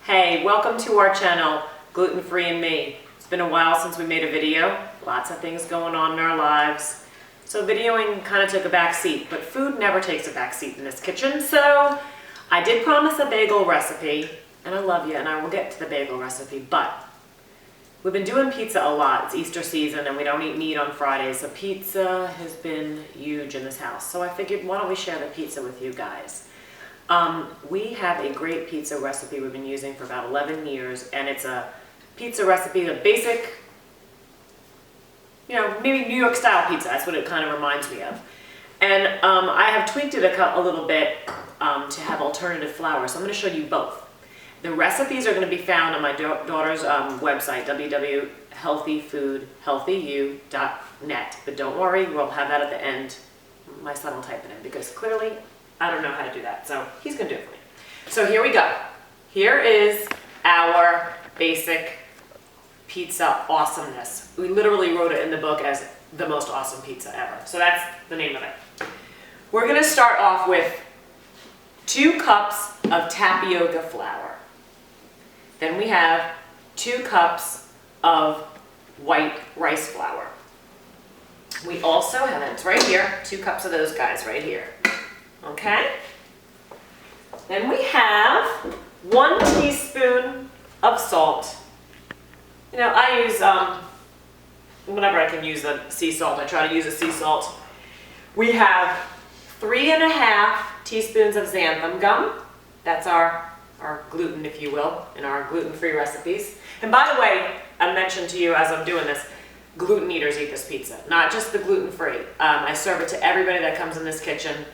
Hey, welcome to our channel, Gluten-free and Me. It's been a while since we made a video. Lots of things going on in our lives. So videoing kind of took a back seat, but food never takes a back seat in this kitchen. So I did promise a bagel recipe, and I love you, and I will get to the bagel recipe, but we've been doing pizza a lot. It's Easter season, and we don't eat meat on Fridays, so pizza has been huge in this house. So I figured, why don't we share the pizza with you guys? We have a great pizza recipe we've been using for about 11 years, and it's a pizza recipe, the basic, maybe New York style pizza. That's what it kind of reminds me of. And I have tweaked it a little bit to have alternative flour, so I'm going to show you both. The recipes are going to be found on my daughter's website, www.healthyfoodhealthyu.net. But don't worry, we'll have that at the end. My son will type it in because clearly I don't know how to do that, so he's going to do it for me. So here we go. Here is our basic pizza awesomeness. We literally wrote it in the book as the most awesome pizza ever. So that's the name of it. We're going to start off with 2 cups of tapioca flour. Then we have 2 cups of white rice flour. We also have, it's right here, 2 cups of those guys right here. Okay? Then we have 1 teaspoon of salt. I use, whenever I can use the sea salt, I try to use a sea salt. We have 3.5 teaspoons of xanthan gum. That's our gluten, if you will, in our gluten-free recipes. And by the way, I mentioned to you as I'm doing this, gluten eaters eat this pizza, not just the gluten-free. I serve it to everybody that comes in this kitchen.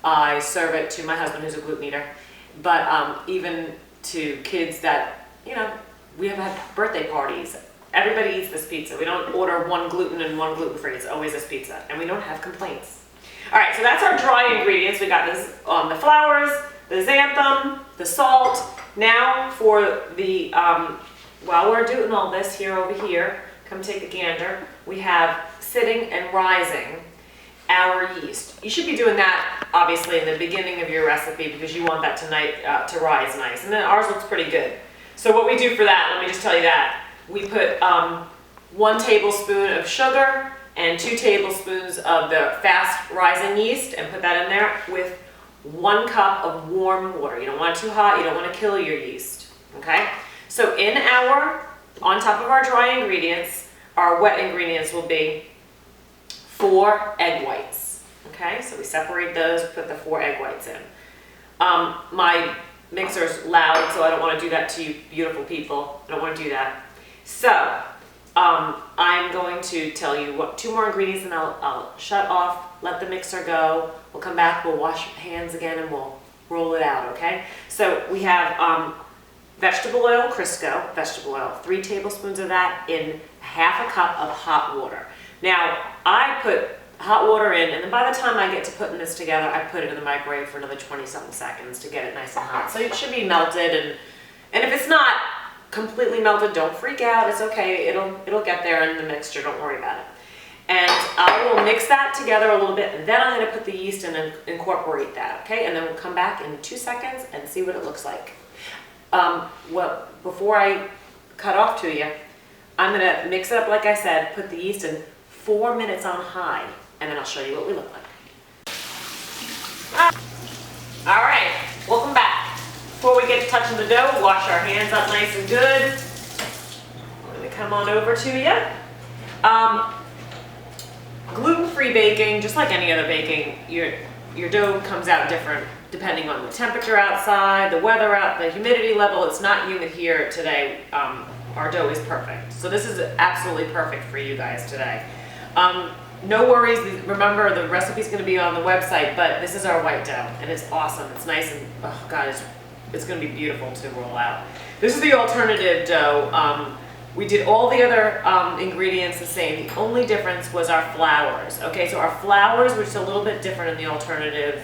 I serve it to my husband, who's a gluten eater, but even to kids that, we have had birthday parties. Everybody eats this pizza. We don't order 1 gluten and 1 gluten-free. It's always this pizza, and we don't have complaints. All right, so that's our dry ingredients. We got this, the flours, the xanthan, the salt. Now for the, while we're doing all this over here, come take a gander, we have sitting and rising our yeast. You should be doing that, obviously, in the beginning of your recipe because you want that to rise nice. And then ours looks pretty good. So what we do for that, let me just tell you that. We put 1 tablespoon of sugar and 2 tablespoons of the fast rising yeast and put that in there with 1 cup of warm water. You don't want it too hot, you don't want to kill your yeast, okay? So on top of our dry ingredients, our wet ingredients will be 4 egg whites, okay? So we separate those, put the 4 egg whites in. My mixer's loud, so I don't want to do that to you beautiful people. I don't want to do that. So I'm going to tell you 2 more ingredients and I'll shut off, let the mixer go. We'll come back, we'll wash hands again and we'll roll it out, okay? So we have vegetable oil, Crisco vegetable oil, 3 tablespoons of that in half a cup of hot water. Now, I put hot water in, and then by the time I get to putting this together, I put it in the microwave for another 20-something seconds to get it nice and hot. So it should be melted, and if it's not completely melted, don't freak out. It's okay. It'll get there in the mixture. Don't worry about it. And I will mix that together a little bit, and then I'm going to put the yeast in and incorporate that, okay? And then we'll come back in 2 seconds and see what it looks like. Before I cut off to you, I'm going to mix it up like I said, put the yeast in 4 minutes on high, and then I'll show you what we look like. All right, welcome back. Before we get to touching the dough, wash our hands up nice and good. I'm going to come on over to you. Gluten-free baking, just like any other baking, your dough comes out different depending on the temperature outside, the weather out, the humidity level. It's not humid here today. Our dough is perfect. So this is absolutely perfect for you guys today. No worries, remember the recipe's going to be on the website, but this is our white dough, and it's awesome. It's nice and, oh God, it's going to be beautiful to roll out. This is the alternative dough. We did all the other ingredients the same. The only difference was our flours. Okay, so our flours were just a little bit different in the alternative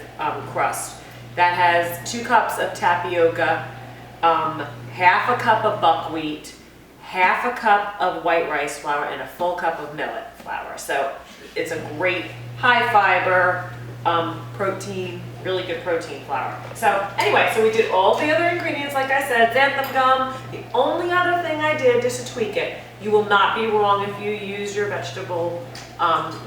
crust. That has 2 cups of tapioca, half a cup of buckwheat, half a cup of white rice flour, and a full cup of millet flour. So it's a great high fiber, protein really good protein flour. So anyway, so we did all the other ingredients, like I said, xanthan gum. The only other thing I did just to tweak it, you will not be wrong if you use your vegetable,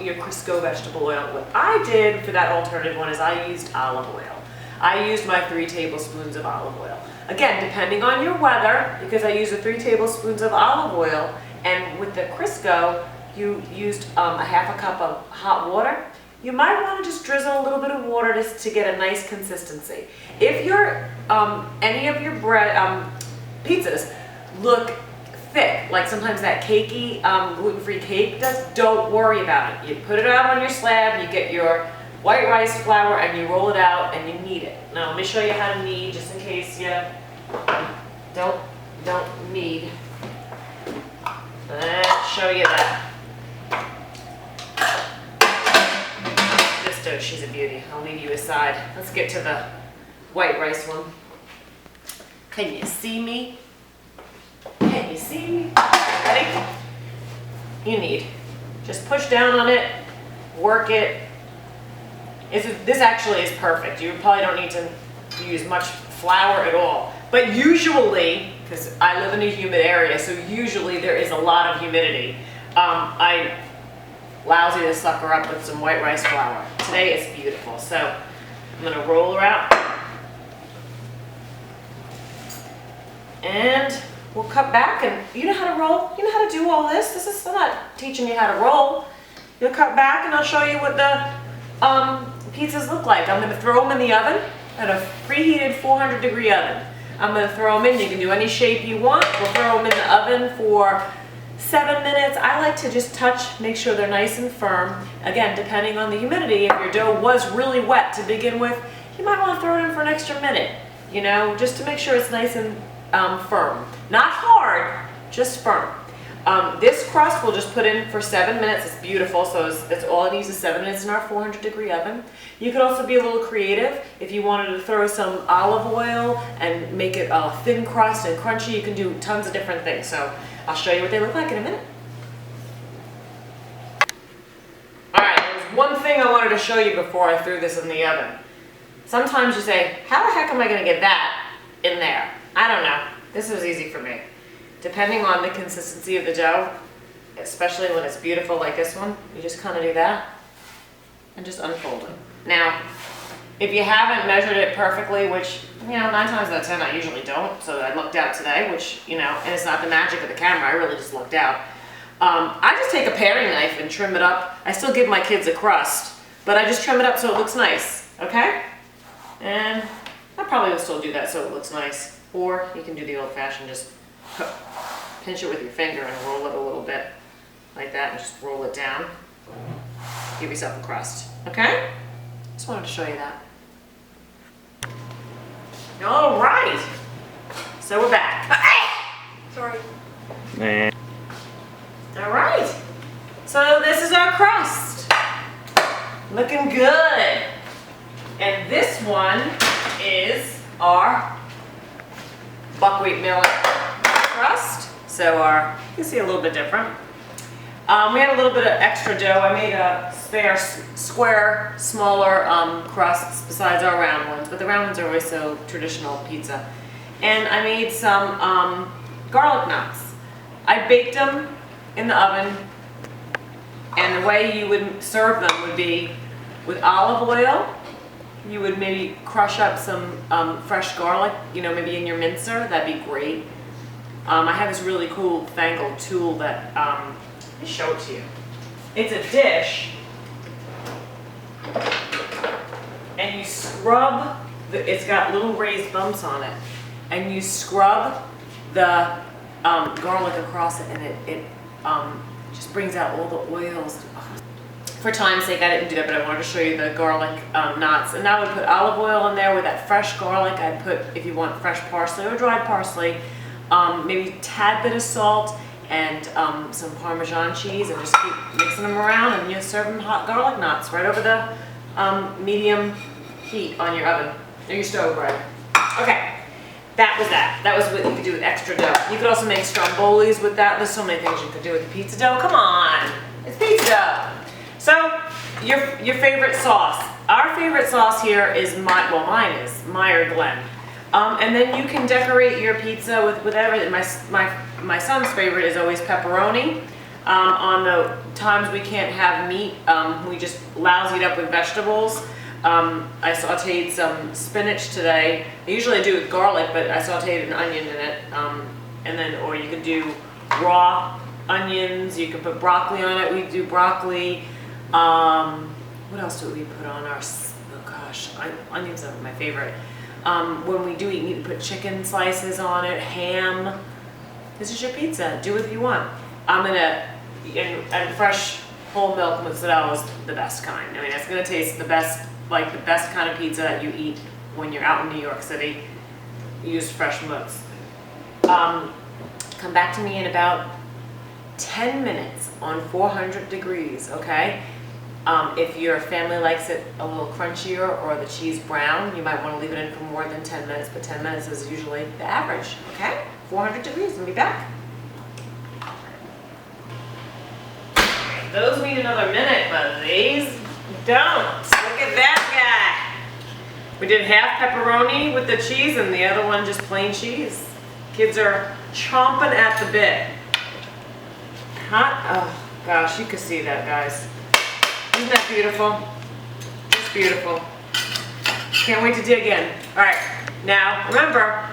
your Crisco vegetable oil. What I did for that alternative one is I used olive oil. I used my 3 tablespoons of olive oil. Again, depending on your weather, because I used the 3 tablespoons of olive oil, and with the Crisco, you used a half a cup of hot water. You might want to just drizzle a little bit of water just to get a nice consistency. If your any of your bread pizzas look thick, like sometimes that cakey gluten-free cake does, don't worry about it. You put it out on your slab, you get your white rice flour, and you roll it out and you knead it. Now let me show you how to knead, just in case you don't knead. Let's show you that. She's a beauty. I'll leave you aside. Let's get to the white rice one. Can you see me? Can you see me? Ready? You knead. Just push down on it, work it. This actually is perfect. You probably don't need to use much flour at all. But usually, because I live in a humid area, so usually there is a lot of humidity. I lousy to sucker up with some white rice flour. Today it's beautiful. So I'm going to roll her out. And we'll cut back, and you know how to roll? You know how to do all this? I'm not teaching you how to roll. You'll cut back and I'll show you what the pizzas look like. I'm going to throw them in the oven at a preheated 400-degree oven. I'm going to throw them in. You can do any shape you want. We'll throw them in the oven for 7 minutes. I like to just touch, make sure they're nice and firm. Again, depending on the humidity, if your dough was really wet to begin with, you might want to throw it in for an extra minute, you know, just to make sure it's nice and firm. Not hard, just firm. This crust we'll just put in for 7 minutes. It's beautiful, so it's all it needs is 7 minutes in our 400-degree oven. You could also be a little creative. If you wanted to throw some olive oil and make it a thin crust and crunchy, you can do tons of different things. So I'll show you what they look like in a minute. Alright, there's one thing I wanted to show you before I threw this in the oven. Sometimes you say, how the heck am I going to get that in there? I don't know. This was easy for me. Depending on the consistency of the dough, especially when it's beautiful like this one, you just kind of do that and just unfold it. Now, if you haven't measured it perfectly, which, you know, 9 times out of 10 I usually don't, so I looked out today, which, you know, and it's not the magic of the camera, I really just looked out. I just take a paring knife and trim it up. I still give my kids a crust, but I just trim it up so it looks nice, okay? And I probably will still do that so it looks nice. Or you can do the old-fashioned, just pinch it with your finger and roll it a little bit like that and just roll it down. Give yourself a crust, okay? Just wanted to show you that. All right, so we're back. Sorry. Nah. All right, so this is our crust. Looking good. And this one is our buckwheat millet crust. So you can see a little bit different. We had a little bit of extra dough. I made a spare square, smaller crusts besides our round ones, but the round ones are always so traditional pizza. And I made some garlic knots. I baked them in the oven, and the way you would serve them would be with olive oil. You would maybe crush up some fresh garlic, you know, maybe in your mincer. That'd be great. I have this really cool fangled tool that let me show it to you. It's a dish, and you scrub, it's got little raised bumps on it, and you scrub the garlic across it, and it just brings out all the oils. For time's sake, I didn't do that, but I wanted to show you the garlic knots. And I would put olive oil in there with that fresh garlic. I'd put, if you want, fresh parsley or dried parsley, maybe a tad bit of salt, and some Parmesan cheese, and just keep mixing them around, and you serve them hot garlic knots right over the medium heat on your oven, or your stove, right? Okay, that was that. That was what you could do with extra dough. You could also make strombolis with that. There's so many things you could do with the pizza dough. Come on, it's pizza dough. So, your favorite sauce. Our favorite sauce here is mine is Meyer Glen. And then you can decorate your pizza with whatever. My son's favorite is always pepperoni. On the times we can't have meat, we just lousy it up with vegetables. I sauteed some spinach today. I usually do with garlic, but I sauteed an onion in it. And then, or you could do raw onions. You can put broccoli on it. We do broccoli. What else do we put on our? Oh gosh, onions are my favorite. When we do eat meat, we put chicken slices on it, ham. This is your pizza. Do what you want. And fresh whole milk mozzarella is the best kind. I mean, it's gonna taste the best, like the best kind of pizza that you eat when you're out in New York City. Use fresh mozz. Come back to me in about 10 minutes on 400 degrees, okay? If your family likes it a little crunchier or the cheese brown, you might want to leave it in for more than 10 minutes, but 10 minutes is usually the average, okay? 400 degrees, we'll be back. Those need another minute, but these don't. Look at that guy. We did half pepperoni with the cheese and the other one just plain cheese. Kids are chomping at the bit. Hot? Oh gosh, you can see that, guys. Isn't that beautiful? It's beautiful. Can't wait to dig in. All right, now remember,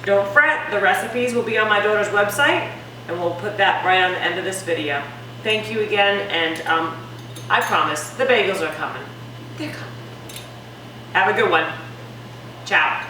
don't fret, the recipes will be on my daughter's website and we'll put that right on the end of this video. Thank you again, and I promise, the bagels are coming. They're coming. Have a good one. Ciao.